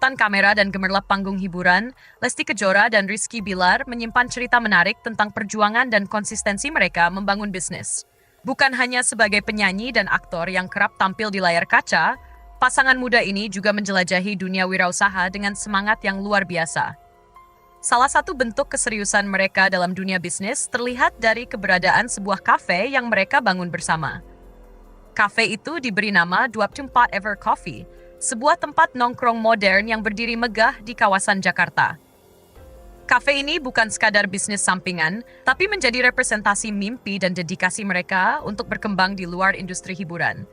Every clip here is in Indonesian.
kekuatan kamera dan gemerlap panggung hiburan, Lesti Kejora dan Rizky Bilar menyimpan cerita menarik tentang perjuangan dan konsistensi mereka membangun bisnis. Bukan hanya sebagai penyanyi dan aktor yang kerap tampil di layar kaca, pasangan muda ini juga menjelajahi dunia wirausaha dengan semangat yang luar biasa. Salah satu bentuk keseriusan mereka dalam dunia bisnis terlihat dari keberadaan sebuah kafe yang mereka bangun bersama. Kafe itu diberi nama 24 Ever Coffee, sebuah tempat nongkrong modern yang berdiri megah di kawasan Jakarta. Kafe ini bukan sekadar bisnis sampingan, tapi menjadi representasi mimpi dan dedikasi mereka untuk berkembang di luar industri hiburan.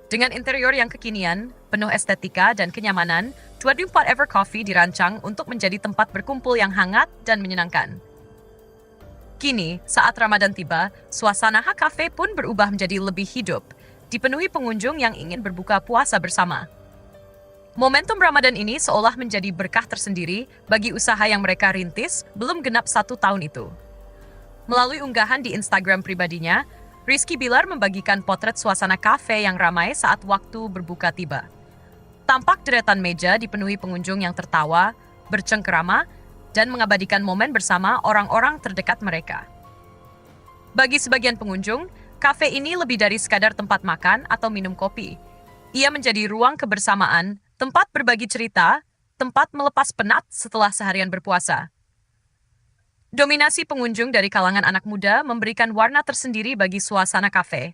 Dengan interior yang kekinian, penuh estetika dan kenyamanan, 24 Ever Coffee dirancang untuk menjadi tempat berkumpul yang hangat dan menyenangkan. Kini, saat Ramadan tiba, suasana kafe pun berubah menjadi lebih hidup, dipenuhi pengunjung yang ingin berbuka puasa bersama. Momentum Ramadan ini seolah menjadi berkah tersendiri bagi usaha yang mereka rintis belum genap 1 tahun itu. Melalui unggahan di Instagram pribadinya, Rizky Bilar membagikan potret suasana kafe yang ramai saat waktu berbuka tiba. Tampak deretan meja dipenuhi pengunjung yang tertawa, bercengkerama, dan mengabadikan momen bersama orang-orang terdekat mereka. Bagi sebagian pengunjung, kafe ini lebih dari sekadar tempat makan atau minum kopi. Ia menjadi ruang kebersamaan, tempat berbagi cerita, tempat melepas penat setelah seharian berpuasa. Dominasi pengunjung dari kalangan anak muda memberikan warna tersendiri bagi suasana kafe.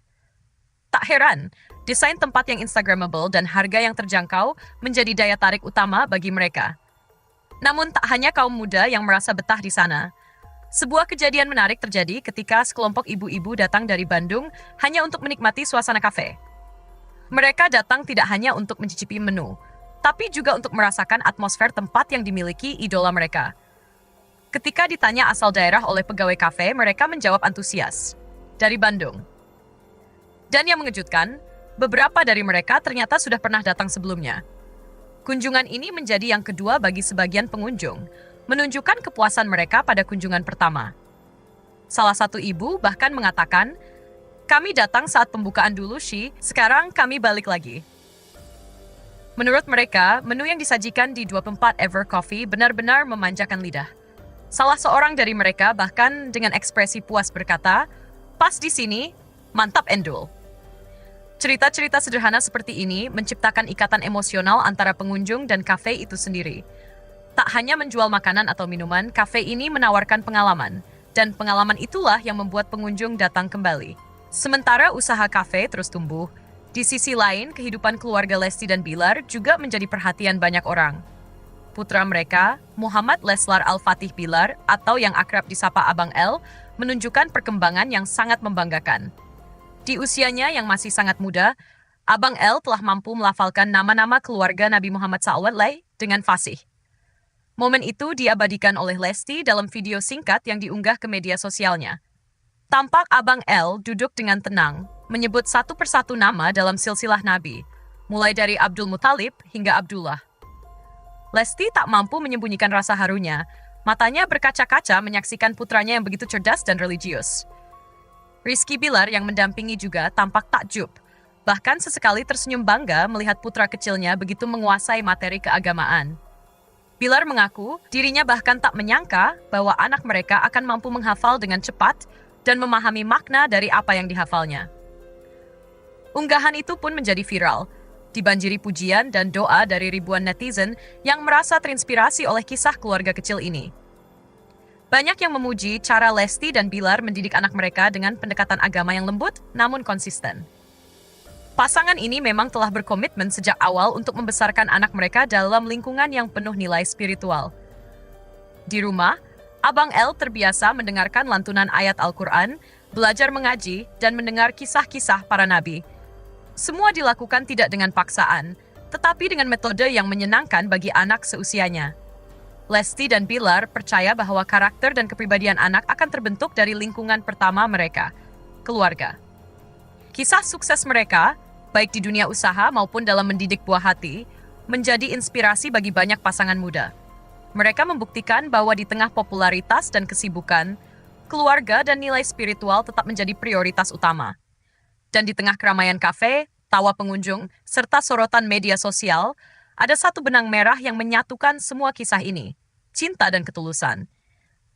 Tak heran, desain tempat yang Instagramable dan harga yang terjangkau menjadi daya tarik utama bagi mereka. Namun tak hanya kaum muda yang merasa betah di sana. Sebuah kejadian menarik terjadi ketika sekelompok ibu-ibu datang dari Bandung hanya untuk menikmati suasana kafe. Mereka datang tidak hanya untuk mencicipi menu, tapi juga untuk merasakan atmosfer tempat yang dimiliki idola mereka. Ketika ditanya asal daerah oleh pegawai kafe, mereka menjawab antusias. Dari Bandung. Dan yang mengejutkan, beberapa dari mereka ternyata sudah pernah datang sebelumnya. Kunjungan ini menjadi yang kedua bagi sebagian pengunjung, menunjukkan kepuasan mereka pada kunjungan pertama. Salah satu ibu bahkan mengatakan, "Kami datang saat pembukaan dulu, Shi, sekarang kami balik lagi." Menurut mereka, menu yang disajikan di 24 Ever Coffee benar-benar memanjakan lidah. Salah seorang dari mereka bahkan dengan ekspresi puas berkata, "Pas di sini, mantap endul." Cerita-cerita sederhana seperti ini menciptakan ikatan emosional antara pengunjung dan kafe itu sendiri. Tak hanya menjual makanan atau minuman, kafe ini menawarkan pengalaman, dan pengalaman itulah yang membuat pengunjung datang kembali. Sementara usaha kafe terus tumbuh, di sisi lain kehidupan keluarga Lesti dan Bilar juga menjadi perhatian banyak orang. Putra mereka, Muhammad Leslar Al-Fatih Bilar, atau yang akrab disapa Abang L, menunjukkan perkembangan yang sangat membanggakan. Di usianya yang masih sangat muda, Abang L telah mampu melafalkan nama-nama keluarga Nabi Muhammad SAW dengan fasih. Momen itu diabadikan oleh Lesti dalam video singkat yang diunggah ke media sosialnya. Tampak Abang L duduk dengan tenang, menyebut satu persatu nama dalam silsilah Nabi, mulai dari Abdul Muthalib hingga Abdullah. Lesti tak mampu menyembunyikan rasa harunya, matanya berkaca-kaca menyaksikan putranya yang begitu cerdas dan religius. Rizky Bilar yang mendampingi juga tampak takjub, bahkan sesekali tersenyum bangga melihat putra kecilnya begitu menguasai materi keagamaan. Bilar mengaku dirinya bahkan tak menyangka bahwa anak mereka akan mampu menghafal dengan cepat dan memahami makna dari apa yang dihafalnya. Unggahan itu pun menjadi viral, dibanjiri pujian dan doa dari ribuan netizen yang merasa terinspirasi oleh kisah keluarga kecil ini. Banyak yang memuji cara Lesti dan Bilar mendidik anak mereka dengan pendekatan agama yang lembut namun konsisten. Pasangan ini memang telah berkomitmen sejak awal untuk membesarkan anak mereka dalam lingkungan yang penuh nilai spiritual. Di rumah, Abang L terbiasa mendengarkan lantunan ayat Al-Quran, belajar mengaji, dan mendengar kisah-kisah para nabi. Semua dilakukan tidak dengan paksaan, tetapi dengan metode yang menyenangkan bagi anak seusianya. Lesti dan Bilar percaya bahwa karakter dan kepribadian anak akan terbentuk dari lingkungan pertama mereka, keluarga. Kisah sukses mereka, baik di dunia usaha maupun dalam mendidik buah hati, menjadi inspirasi bagi banyak pasangan muda. Mereka membuktikan bahwa di tengah popularitas dan kesibukan, keluarga dan nilai spiritual tetap menjadi prioritas utama. Dan di tengah keramaian kafe, tawa pengunjung, serta sorotan media sosial, ada satu benang merah yang menyatukan semua kisah ini. Cinta dan ketulusan.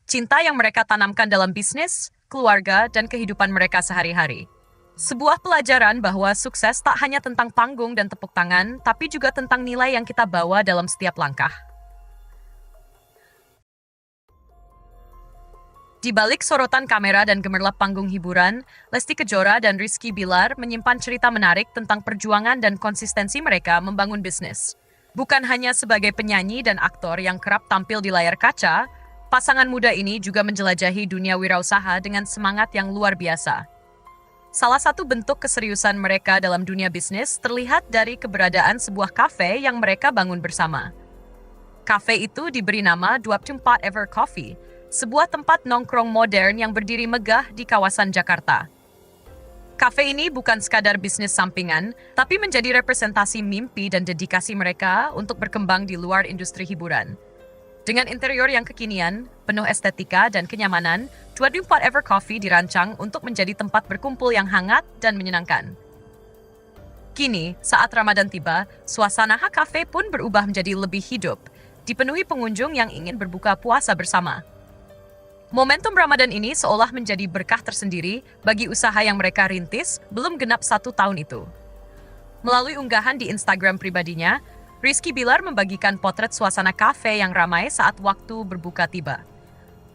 Cinta yang mereka tanamkan dalam bisnis, keluarga, dan kehidupan mereka sehari-hari. Sebuah pelajaran bahwa sukses tak hanya tentang panggung dan tepuk tangan, tapi juga tentang nilai yang kita bawa dalam setiap langkah. Di balik sorotan kamera dan gemerlap panggung hiburan, Lesti Kejora dan Rizky Bilar menyimpan cerita menarik tentang perjuangan dan konsistensi mereka membangun bisnis. Bukan hanya sebagai penyanyi dan aktor yang kerap tampil di layar kaca, pasangan muda ini juga menjelajahi dunia wirausaha dengan semangat yang luar biasa. Salah satu bentuk keseriusan mereka dalam dunia bisnis terlihat dari keberadaan sebuah kafe yang mereka bangun bersama. Kafe itu diberi nama 24 Ever Coffee, sebuah tempat nongkrong modern yang berdiri megah di kawasan Jakarta. Kafe ini bukan sekadar bisnis sampingan, tapi menjadi representasi mimpi dan dedikasi mereka untuk berkembang di luar industri hiburan. Dengan interior yang kekinian, penuh estetika dan kenyamanan, 24 Ever Coffee dirancang untuk menjadi tempat berkumpul yang hangat dan menyenangkan. Kini, saat Ramadan tiba, suasana kafe pun berubah menjadi lebih hidup, dipenuhi pengunjung yang ingin berbuka puasa bersama. Momentum Ramadan ini seolah menjadi berkah tersendiri bagi usaha yang mereka rintis belum genap 1 tahun itu. Melalui unggahan di Instagram pribadinya, Rizky Bilar membagikan potret suasana kafe yang ramai saat waktu berbuka tiba.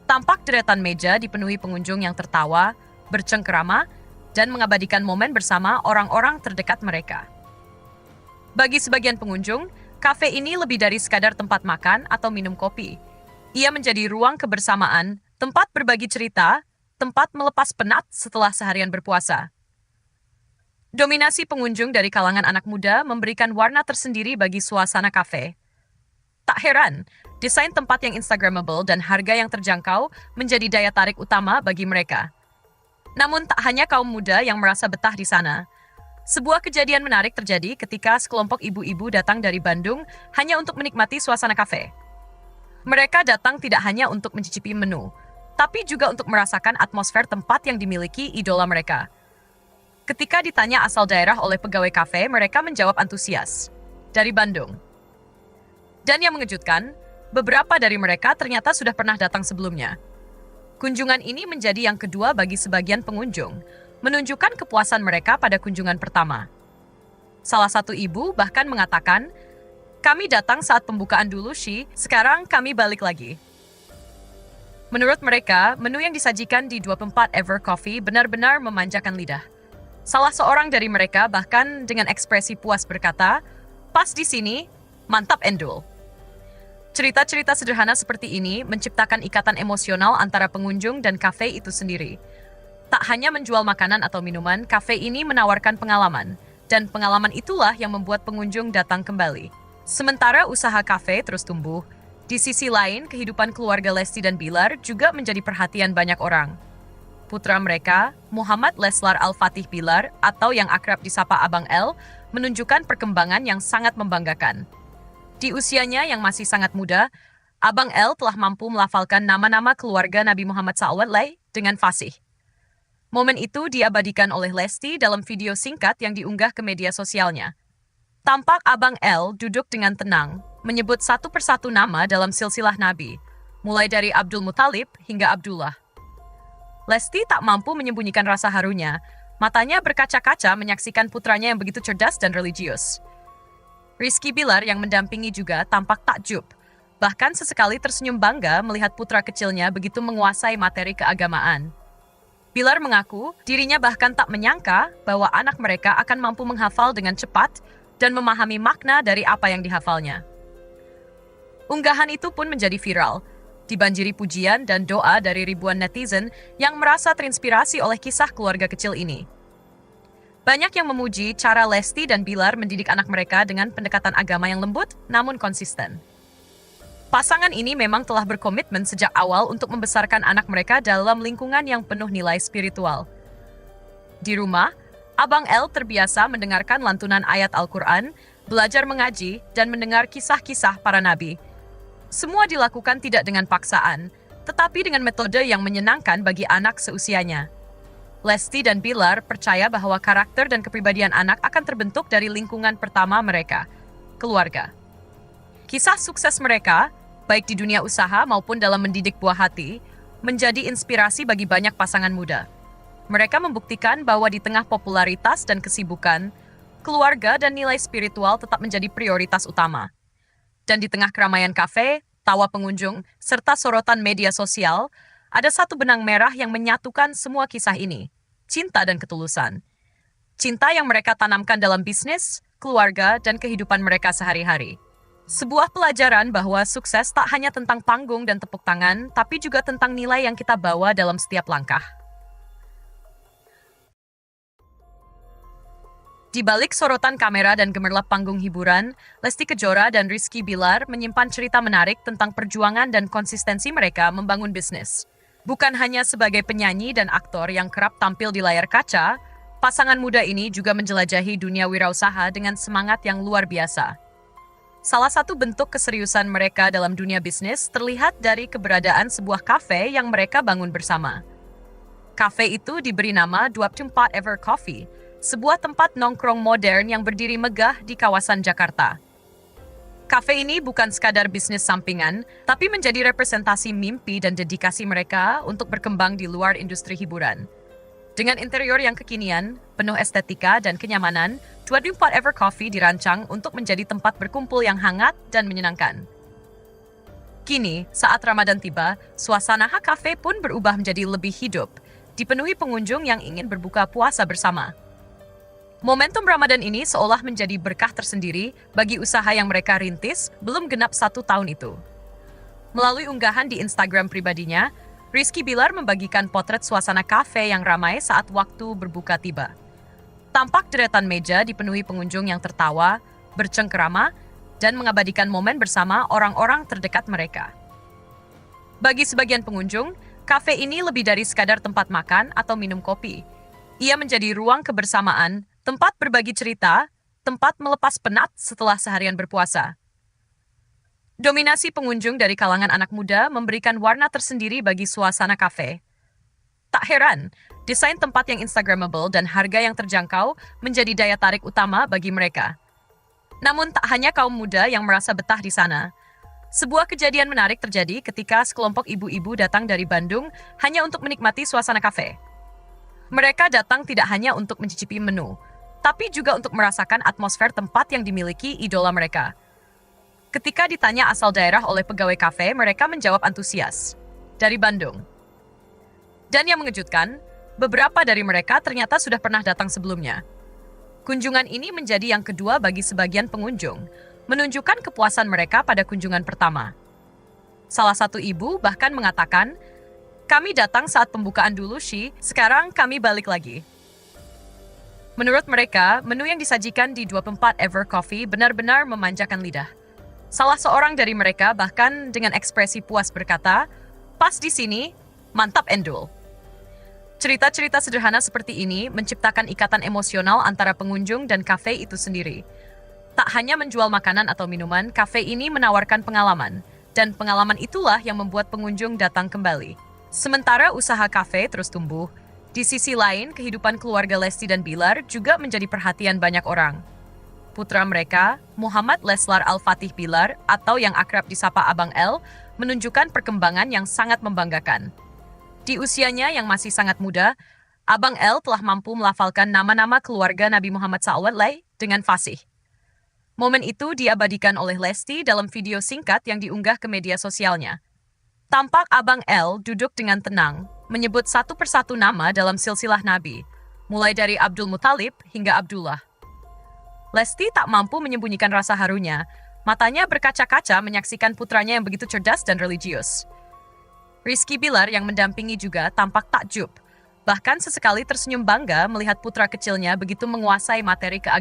Tampak deretan meja dipenuhi pengunjung yang tertawa, bercengkerama, dan mengabadikan momen bersama orang-orang terdekat mereka. Bagi sebagian pengunjung, kafe ini lebih dari sekadar tempat makan atau minum kopi. Ia menjadi ruang kebersamaan, tempat berbagi cerita, tempat melepas penat setelah seharian berpuasa. Dominasi pengunjung dari kalangan anak muda memberikan warna tersendiri bagi suasana kafe. Tak heran, desain tempat yang Instagramable dan harga yang terjangkau menjadi daya tarik utama bagi mereka. Namun tak hanya kaum muda yang merasa betah di sana. Sebuah kejadian menarik terjadi ketika sekelompok ibu-ibu datang dari Bandung hanya untuk menikmati suasana kafe. Mereka datang tidak hanya untuk mencicipi menu, tapi juga untuk merasakan atmosfer tempat yang dimiliki idola mereka. Ketika ditanya asal daerah oleh pegawai kafe, mereka menjawab antusias. Dari Bandung. Dan yang mengejutkan, beberapa dari mereka ternyata sudah pernah datang sebelumnya. Kunjungan ini menjadi yang kedua bagi sebagian pengunjung, menunjukkan kepuasan mereka pada kunjungan pertama. Salah satu ibu bahkan mengatakan, "Kami datang saat pembukaan dulu, sekarang kami balik lagi." Menurut mereka, menu yang disajikan di 24 Ever Coffee benar-benar memanjakan lidah. Salah seorang dari mereka bahkan dengan ekspresi puas berkata, "Pas di sini, mantap endul." Cerita-cerita sederhana seperti ini menciptakan ikatan emosional antara pengunjung dan kafe itu sendiri. Tak hanya menjual makanan atau minuman, kafe ini menawarkan pengalaman, dan pengalaman itulah yang membuat pengunjung datang kembali. Sementara usaha kafe terus tumbuh, di sisi lain, kehidupan keluarga Lesti dan Bilar juga menjadi perhatian banyak orang. Putra mereka, Muhammad Leslar Al-Fatih Bilar, atau yang akrab disapa Abang L, menunjukkan perkembangan yang sangat membanggakan. Di usianya yang masih sangat muda, Abang L telah mampu melafalkan nama-nama keluarga Nabi Muhammad SAW dengan fasih. Momen itu diabadikan oleh Lesti dalam video singkat yang diunggah ke media sosialnya. Tampak Abang L duduk dengan tenang, menyebut satu persatu nama dalam silsilah Nabi, mulai dari Abdul Muthalib hingga Abdullah. Lesti tak mampu menyembunyikan rasa harunya, matanya berkaca-kaca menyaksikan putranya yang begitu cerdas dan religius. Rizky Bilar yang mendampingi juga tampak takjub, bahkan sesekali tersenyum bangga melihat putra kecilnya begitu menguasai materi keagamaan. Bilar mengaku dirinya bahkan tak menyangka bahwa anak mereka akan mampu menghafal dengan cepat dan memahami makna dari apa yang dihafalnya. Unggahan itu pun menjadi viral, dibanjiri pujian dan doa dari ribuan netizen yang merasa terinspirasi oleh kisah keluarga kecil ini. Banyak yang memuji cara Lesti dan Bilar mendidik anak mereka dengan pendekatan agama yang lembut namun konsisten. Pasangan ini memang telah berkomitmen sejak awal untuk membesarkan anak mereka dalam lingkungan yang penuh nilai spiritual. Di rumah, Abang L terbiasa mendengarkan lantunan ayat Al-Quran, belajar mengaji, dan mendengar kisah-kisah para nabi. Semua dilakukan tidak dengan paksaan, tetapi dengan metode yang menyenangkan bagi anak seusianya. Lesti dan Bilar percaya bahwa karakter dan kepribadian anak akan terbentuk dari lingkungan pertama mereka, keluarga. Kisah sukses mereka, baik di dunia usaha maupun dalam mendidik buah hati, menjadi inspirasi bagi banyak pasangan muda. Mereka membuktikan bahwa di tengah popularitas dan kesibukan, keluarga dan nilai spiritual tetap menjadi prioritas utama. Dan di tengah keramaian kafe, tawa pengunjung, serta sorotan media sosial, ada satu benang merah yang menyatukan semua kisah ini, cinta dan ketulusan. Cinta yang mereka tanamkan dalam bisnis, keluarga, dan kehidupan mereka sehari-hari. Sebuah pelajaran bahwa sukses tak hanya tentang panggung dan tepuk tangan, tapi juga tentang nilai yang kita bawa dalam setiap langkah. Di balik sorotan kamera dan gemerlap panggung hiburan, Lesti Kejora dan Rizky Bilar menyimpan cerita menarik tentang perjuangan dan konsistensi mereka membangun bisnis. Bukan hanya sebagai penyanyi dan aktor yang kerap tampil di layar kaca, pasangan muda ini juga menjelajahi dunia wirausaha dengan semangat yang luar biasa. Salah satu bentuk keseriusan mereka dalam dunia bisnis terlihat dari keberadaan sebuah kafe yang mereka bangun bersama. Kafe itu diberi nama 24 Ever Coffee, sebuah tempat nongkrong modern yang berdiri megah di kawasan Jakarta. Kafe ini bukan sekadar bisnis sampingan, tapi menjadi representasi mimpi dan dedikasi mereka untuk berkembang di luar industri hiburan. Dengan interior yang kekinian, penuh estetika dan kenyamanan, 24 Ever Coffee dirancang untuk menjadi tempat berkumpul yang hangat dan menyenangkan. Kini, saat Ramadan tiba, suasana kafe pun berubah menjadi lebih hidup, dipenuhi pengunjung yang ingin berbuka puasa bersama. Momentum Ramadan ini seolah menjadi berkah tersendiri bagi usaha yang mereka rintis belum genap 1 tahun itu. Melalui unggahan di Instagram pribadinya, Rizky Bilar membagikan potret suasana kafe yang ramai saat waktu berbuka tiba. Tampak deretan meja dipenuhi pengunjung yang tertawa, bercengkerama, dan mengabadikan momen bersama orang-orang terdekat mereka. Bagi sebagian pengunjung, kafe ini lebih dari sekadar tempat makan atau minum kopi. Ia menjadi ruang kebersamaan, tempat berbagi cerita, tempat melepas penat setelah seharian berpuasa. Dominasi pengunjung dari kalangan anak muda memberikan warna tersendiri bagi suasana kafe. Tak heran, desain tempat yang Instagramable dan harga yang terjangkau menjadi daya tarik utama bagi mereka. Namun tak hanya kaum muda yang merasa betah di sana. Sebuah kejadian menarik terjadi ketika sekelompok ibu-ibu datang dari Bandung hanya untuk menikmati suasana kafe. Mereka datang tidak hanya untuk mencicipi menu, tapi juga untuk merasakan atmosfer tempat yang dimiliki idola mereka. Ketika ditanya asal daerah oleh pegawai kafe, mereka menjawab antusias. Dari Bandung. Dan yang mengejutkan, beberapa dari mereka ternyata sudah pernah datang sebelumnya. Kunjungan ini menjadi yang kedua bagi sebagian pengunjung, menunjukkan kepuasan mereka pada kunjungan pertama. Salah satu ibu bahkan mengatakan, "Kami datang saat pembukaan dulu, Shi, sekarang kami balik lagi." Menurut mereka, menu yang disajikan di 24 Ever Coffee benar-benar memanjakan lidah. Salah seorang dari mereka bahkan dengan ekspresi puas berkata, "Pas di sini, mantap endul." Cerita-cerita sederhana seperti ini menciptakan ikatan emosional antara pengunjung dan kafe itu sendiri. Tak hanya menjual makanan atau minuman, kafe ini menawarkan pengalaman, dan pengalaman itulah yang membuat pengunjung datang kembali. Sementara usaha kafe terus tumbuh, di sisi lain kehidupan keluarga Lesti dan Bilar juga menjadi perhatian banyak orang. Putra mereka, Muhammad Leslar Al-Fatih Bilar, atau yang akrab disapa Abang L, menunjukkan perkembangan yang sangat membanggakan. Di usianya yang masih sangat muda, Abang L telah mampu melafalkan nama-nama keluarga Nabi Muhammad SAW dengan fasih. Momen itu diabadikan oleh Lesti dalam video singkat yang diunggah ke media sosialnya. Tampak Abang L duduk dengan tenang, menyebut satu persatu nama dalam silsilah Nabi, mulai dari Abdul Muthalib hingga Abdullah. Lesti tak mampu menyembunyikan rasa harunya. Matanya berkaca-kaca menyaksikan putranya yang begitu cerdas dan religius. Rizky Bilar yang mendampingi juga tampak takjub. Bahkan sesekali tersenyum bangga melihat putra kecilnya begitu menguasai materi keagamaan.